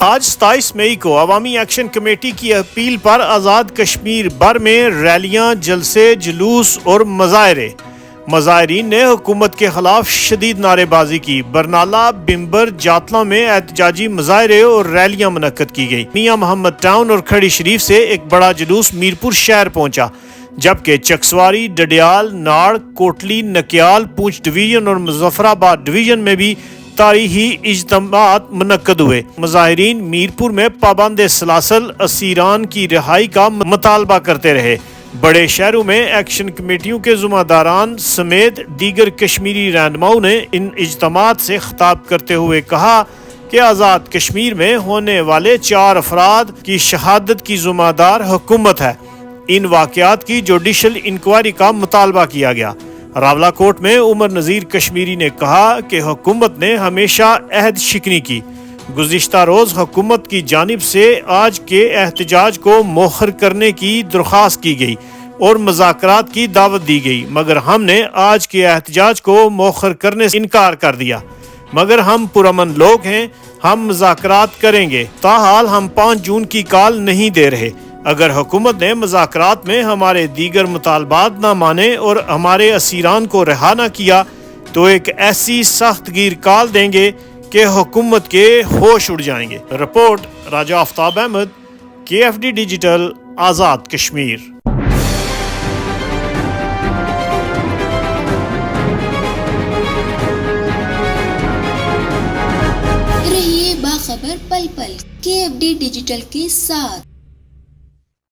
آج 27 مئی کو عوامی ایکشن کمیٹی کی اپیل پر آزاد کشمیر بھر میں ریلیاں، جلسے، جلوس اور مظاہرے۔ مظاہرین نے حکومت کے خلاف شدید نعرے بازی کی۔ برنالہ، بمبر، جاتلاں میں احتجاجی مظاہرے اور ریلیاں منعقد کی گئی۔ میاں محمد ٹاؤن اور کھڑی شریف سے ایک بڑا جلوس میرپور شہر پہنچا، جبکہ چکسواری، ڈڈیال، ناڑ، کوٹلی، نکیال، پونچھ ڈویژن اور مظفر آباد ڈویژن میں بھی تاریخی اجتماعات منعقد ہوئے۔ مظاہرین میرپور میں پابند سلاسل اسیران کی رہائی کا مطالبہ کرتے رہے۔ بڑے شہروں میں ایکشن کمیٹیوں کے ذمہ داران سمیت دیگر کشمیری رہنماؤں نے ان اجتماعات سے خطاب کرتے ہوئے کہا کہ آزاد کشمیر میں ہونے والے 4 افراد کی شہادت کی ذمہ دار حکومت ہے۔ ان واقعات کی جوڈیشل انکوائری کا مطالبہ کیا گیا۔ راولہ کوٹ میں عمر نذیر کشمیری نے کہا کہ حکومت نے ہمیشہ عہد شکنی کی۔ گزشتہ روز حکومت کی جانب سے آج کے احتجاج کو مؤخر کرنے کی درخواست کی گئی اور مذاکرات کی دعوت دی گئی، مگر ہم نے آج کے احتجاج کو مؤخر کرنے سے انکار کر دیا۔ مگر ہم پرامن لوگ ہیں، ہم مذاکرات کریں گے۔ تاحال ہم 5 جون کی کال نہیں دے رہے۔ اگر حکومت نے مذاکرات میں ہمارے دیگر مطالبات نہ مانے اور ہمارے اسیران کو رہا نہ کیا تو ایک ایسی سخت گیر کال دیں گے کہ حکومت کے ہوش اڑ جائیں گے۔ رپورٹ راجہ آفتاب احمد، KFD ڈیجیٹل، آزاد کشمیر۔ رہیے باخبر پل پل KFD ڈیجیٹل کے ساتھ۔